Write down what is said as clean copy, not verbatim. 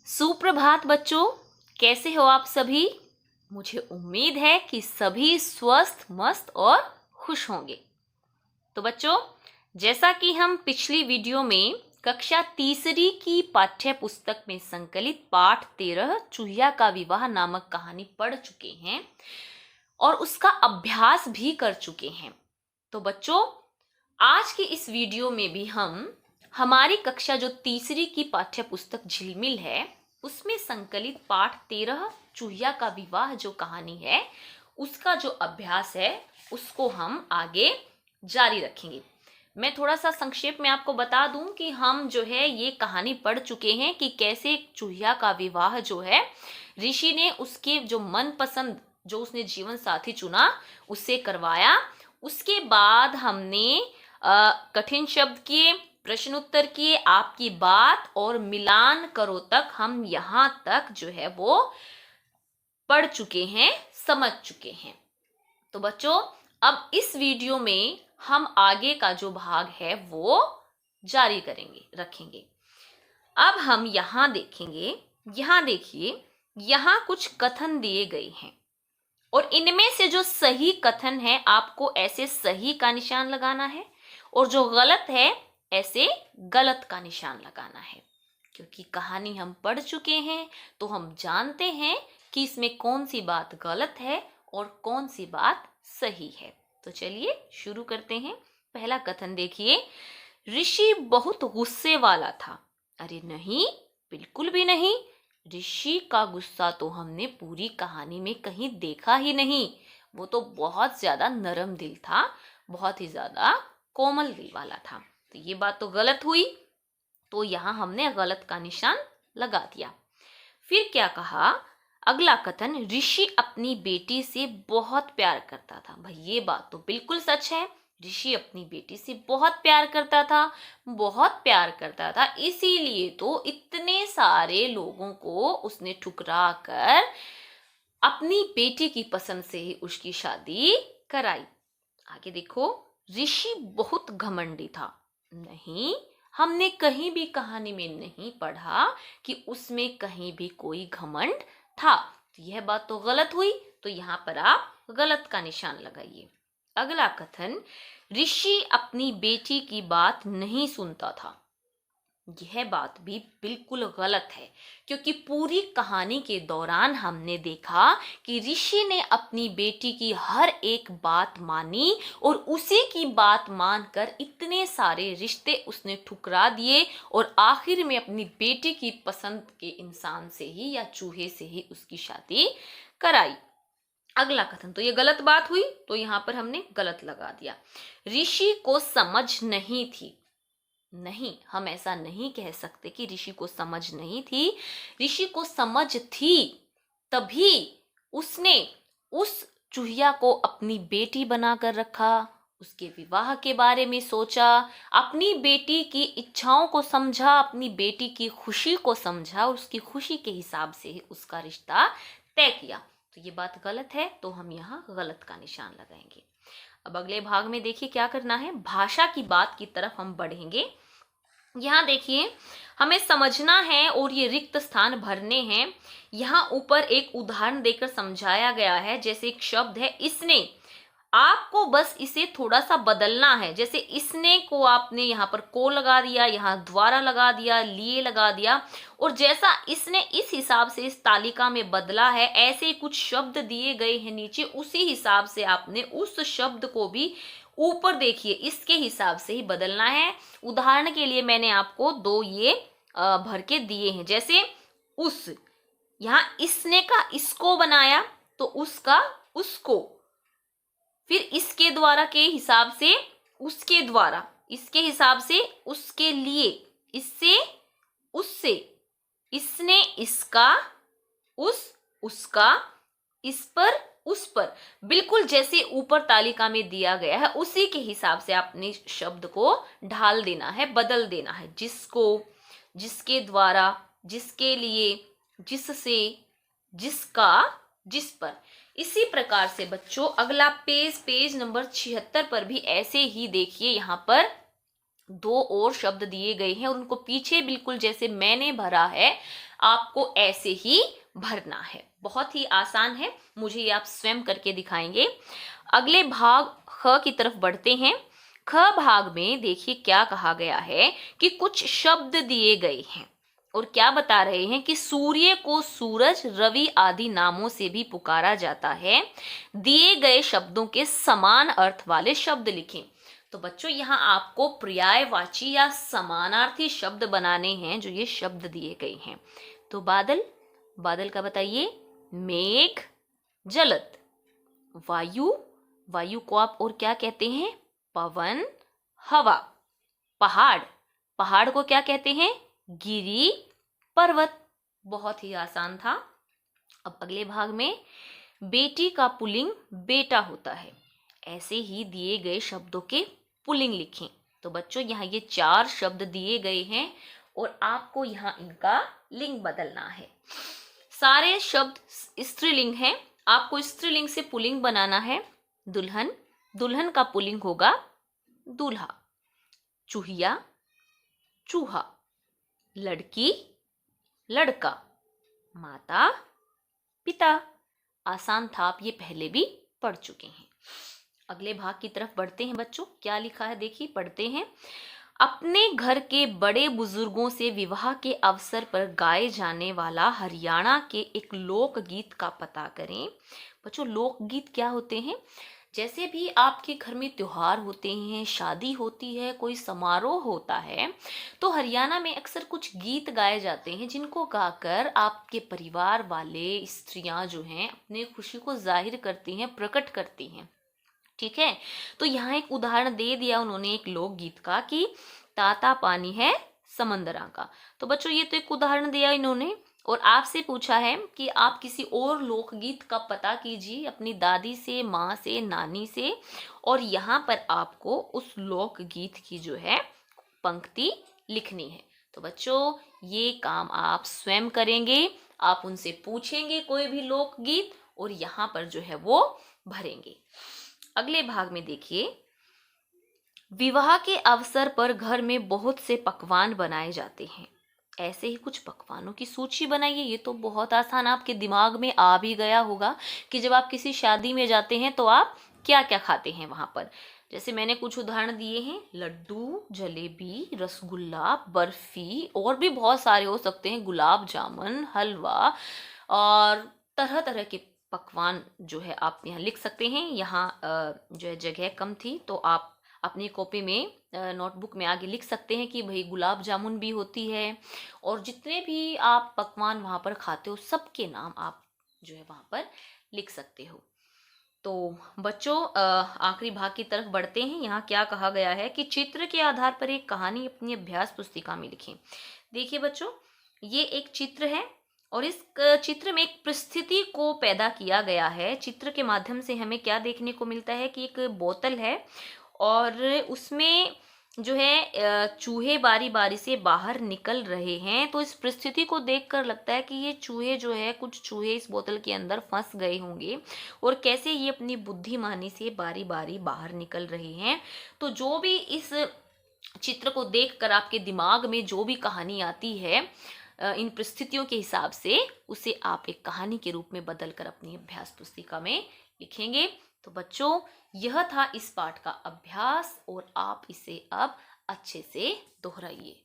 सुप्रभात बच्चों, कैसे हो आप सभी। मुझे उम्मीद है कि सभी स्वस्थ, मस्त और खुश होंगे। तो बच्चों, जैसा कि हम पिछली वीडियो में कक्षा तीसरी की पाठ्य पुस्तक में संकलित पाठ 13 चूहिया का विवाह नामक कहानी पढ़ चुके हैं और उसका अभ्यास भी कर चुके हैं। तो बच्चों, आज की इस वीडियो में भी हम हमारी कक्षा जो तीसरी की पाठ्य पुस्तक झिलमिल है उसमें संकलित पाठ 13 चूहिया का विवाह जो कहानी है उसका जो अभ्यास है उसको हम आगे जारी रखेंगे। मैं थोड़ा सा संक्षेप में आपको बता दूं कि हम जो है ये कहानी पढ़ चुके हैं कि कैसे चूहिया का विवाह जो है ऋषि ने उसके जो मनपसंद जो उसने जीवन साथी चुना उससे करवाया। उसके बाद हमने कठिन शब्द किए, प्रश्न उत्तर किए, आपकी बात और मिलान करो तक हम यहाँ तक जो है वो पढ़ चुके हैं, समझ चुके हैं। तो बच्चों, अब इस वीडियो में हम आगे का जो भाग है वो जारी रखेंगे। अब हम यहाँ देखेंगे, यहाँ देखिए, यहाँ कुछ कथन दिए गए हैं और इनमें से जो सही कथन है आपको ऐसे सही का निशान लगाना है और जो गलत है ऐसे गलत का निशान लगाना है। क्योंकि कहानी हम पढ़ चुके हैं तो हम जानते हैं कि इसमें कौन सी बात गलत है और कौन सी बात सही है। तो चलिए शुरू करते हैं। पहला कथन देखिए, ऋषि बहुत गुस्से वाला था। अरे नहीं, बिल्कुल भी नहीं। ऋषि का गुस्सा तो हमने पूरी कहानी में कहीं देखा ही नहीं। वो तो बहुत ज्यादा नरम दिल था, बहुत ही ज्यादा कोमल दिल वाला था। तो ये बात तो गलत हुई, तो यहां हमने गलत का निशान लगा दिया। फिर क्या कहा, अगला कथन, ऋषि अपनी बेटी से बहुत प्यार करता था। भाई ये बात तो बिल्कुल सच है। ऋषि अपनी बेटी से बहुत प्यार करता था, बहुत प्यार करता था, इसीलिए तो इतने सारे लोगों को उसने ठुकरा कर अपनी बेटी की पसंद से ही उसकी शादी कराई। आगे देखो, ऋषि बहुत घमंडी था। नहीं, हमने कहीं भी कहानी में नहीं पढ़ा कि उसमें कहीं भी कोई घमंड था। तो यह बात तो गलत हुई, तो यहाँ पर आप गलत का निशान लगाइए। अगला कथन, ऋषि अपनी बेटी की बात नहीं सुनता था। यह बात भी बिल्कुल गलत है, क्योंकि पूरी कहानी के दौरान हमने देखा कि ऋषि ने अपनी बेटी की हर एक बात मानी और उसी की बात मानकर इतने सारे रिश्ते उसने ठुकरा दिए और आखिर में अपनी बेटी की पसंद के इंसान से ही या चूहे से ही उसकी शादी कराई। अगला कथन, तो ये गलत बात हुई, तो यहाँ पर हमने गलत लगा दिया। ऋषि को समझ नहीं थी। नहीं, हम ऐसा नहीं कह सकते कि ऋषि को समझ नहीं थी। ऋषि को समझ थी, तभी उसने उस चूहिया को अपनी बेटी बनाकर रखा, उसके विवाह के बारे में सोचा, अपनी बेटी की इच्छाओं को समझा, अपनी बेटी की खुशी को समझा और उसकी खुशी के हिसाब से ही उसका रिश्ता तय किया। तो ये बात गलत है, तो हम यहाँ गलत का निशान लगाएंगे। अब अगले भाग में देखिए क्या करना है, भाषा की बात की तरफ हम बढ़ेंगे। यहाँ देखिए, हमें समझना है और ये रिक्त स्थान भरने हैं। यहाँ ऊपर एक उदाहरण देकर समझाया गया है। जैसे एक शब्द है इसने, आपको बस इसे थोड़ा सा बदलना है। जैसे इसने को आपने यहाँ पर को लगा दिया, यहाँ द्वारा लगा दिया, लिए लगा दिया, और जैसा इसने इस हिसाब से इस तालिका में बदला है, ऐसे कुछ शब्द दिए गए हैं नीचे, उसी हिसाब से आपने उस शब्द को भी ऊपर देखिए इसके हिसाब से ही बदलना है। उदाहरण के लिए मैंने आपको दो ये भर के दिए हैं। जैसे उस, यहाँ इसने का इसको बनाया तो उसका उसको, फिर इसके द्वारा के हिसाब से उसके द्वारा, इसके हिसाब से उसके लिए, इससे उससे, इसने इसका, उस उसका, इस पर उस पर, बिल्कुल जैसे ऊपर तालिका में दिया गया है उसी के हिसाब से आपने शब्द को ढाल देना है, बदल देना है। जिसको, जिसके द्वारा, जिसके लिए, जिससे, जिसका, जिस पर। इसी प्रकार से बच्चों अगला पेज नंबर 76 पर भी ऐसे ही देखिए, यहाँ पर दो और शब्द दिए गए हैं और उनको पीछे बिल्कुल जैसे मैंने भरा है आपको ऐसे ही भरना है। बहुत ही आसान है, मुझे ये आप स्वयं करके दिखाएंगे। अगले भाग ख की तरफ बढ़ते हैं। ख भाग में देखिए क्या कहा गया है कि कुछ शब्द दिए गए हैं और क्या बता रहे हैं कि सूर्य को सूरज, रवि आदि नामों से भी पुकारा जाता है। दिए गए शब्दों के समान अर्थ वाले शब्द लिखें। तो बच्चों यहाँ आपको पर्यायवाची या समानार्थी शब्द बनाने हैं जो ये शब्द दिए गए हैं। तो बादल, बादल का बताइए। मेघ, जलद। वायु, वायु को आप और क्या कहते हैं? पवन, हवा। पहाड़, पहाड़ को क्या कहते हैं? गिरी, पर्वत। बहुत ही आसान था। अब अगले भाग में बेटी का पुल्लिंग बेटा होता है। ऐसे ही दिए गए शब्दों के पुल्लिंग लिखें। तो बच्चों यहाँ ये 4 शब्द दिए गए हैं और आपको यहाँ इनका लिंग बदलना है। सारे शब्द स्त्रीलिंग हैं, आपको स्त्रीलिंग से पुल्लिंग बनाना है। दुल्हन, दुल्हन का पुल्लिंग होगा दूल्हा। चूहिया, चूहा। लड़की, लड़का। माता, पिता। आसान था, आप ये पहले भी पढ़ चुके हैं। अगले भाग की तरफ बढ़ते हैं बच्चों। क्या लिखा है देखिए, पढ़ते हैं। अपने घर के बड़े बुजुर्गों से विवाह के अवसर पर गाए जाने वाला हरियाणा के एक लोकगीत का पता करें। बच्चों लोकगीत क्या होते हैं? जैसे भी आपके घर में त्योहार होते हैं, शादी होती है, कोई समारोह होता है, तो हरियाणा में अक्सर कुछ गीत गाए जाते हैं जिनको गाकर आपके परिवार वाले स्त्रियां जो हैं अपने खुशी को जाहिर करती हैं, प्रकट करती हैं। ठीक है, तो यहाँ एक उदाहरण दे दिया उन्होंने एक लोकगीत का कि ताता पानी है समंदरा का। तो बच्चों ये तो एक उदाहरण दिया इन्होंने और आपसे पूछा है कि आप किसी और लोकगीत का पता कीजिए अपनी दादी से, माँ से, नानी से, और यहाँ पर आपको उस लोकगीत की जो है पंक्ति लिखनी है। तो बच्चों ये काम आप स्वयं करेंगे, आप उनसे पूछेंगे कोई भी लोकगीत और यहाँ पर जो है वो भरेंगे। अगले भाग में देखिए, विवाह के अवसर पर घर में बहुत से पकवान बनाए जाते हैं। ऐसे ही कुछ पकवानों की सूची बनाइए। ये तो बहुत आसान, आपके दिमाग में आ भी गया होगा कि जब आप किसी शादी में जाते हैं तो आप क्या क्या खाते हैं वहां पर। जैसे मैंने कुछ उदाहरण दिए हैं, लड्डू, जलेबी, रसगुल्ला, बर्फी, और भी बहुत सारे हो सकते हैं, गुलाब जामुन, हलवा, और तरह तरह के पकवान जो है आप यहाँ लिख सकते हैं। यहाँ जो है जगह कम थी तो आप अपनी कॉपी में नोटबुक में आगे लिख सकते हैं कि भाई गुलाब जामुन भी होती है, और जितने भी आप पकवान वहाँ पर खाते हो सबके नाम आप जो है वहाँ पर लिख सकते हो। तो बच्चों आखिरी भाग की तरफ बढ़ते हैं। यहाँ क्या कहा गया है कि चित्र के आधार पर एक कहानी अपनी अभ्यास पुस्तिका में लिखें। देखिए बच्चों, ये एक चित्र है और इस चित्र में एक परिस्थिति को पैदा किया गया है। चित्र के माध्यम से हमें क्या देखने को मिलता है कि एक बोतल है और उसमें जो है चूहे बारी बारी से बाहर निकल रहे हैं। तो इस परिस्थिति को देखकर लगता है कि ये चूहे जो है, कुछ चूहे इस बोतल के अंदर फंस गए होंगे और कैसे ये अपनी बुद्धिमानी से बारी बारी बाहर निकल रहे हैं। तो जो भी इस चित्र को देखकर आपके दिमाग में जो भी कहानी आती है इन परिस्थितियों के हिसाब से, उसे आप एक कहानी के रूप में बदल कर अपनी अभ्यास पुस्तिका में लिखेंगे। तो बच्चों यह था इस पाठ का अभ्यास और आप इसे अब अच्छे से दोहराइए।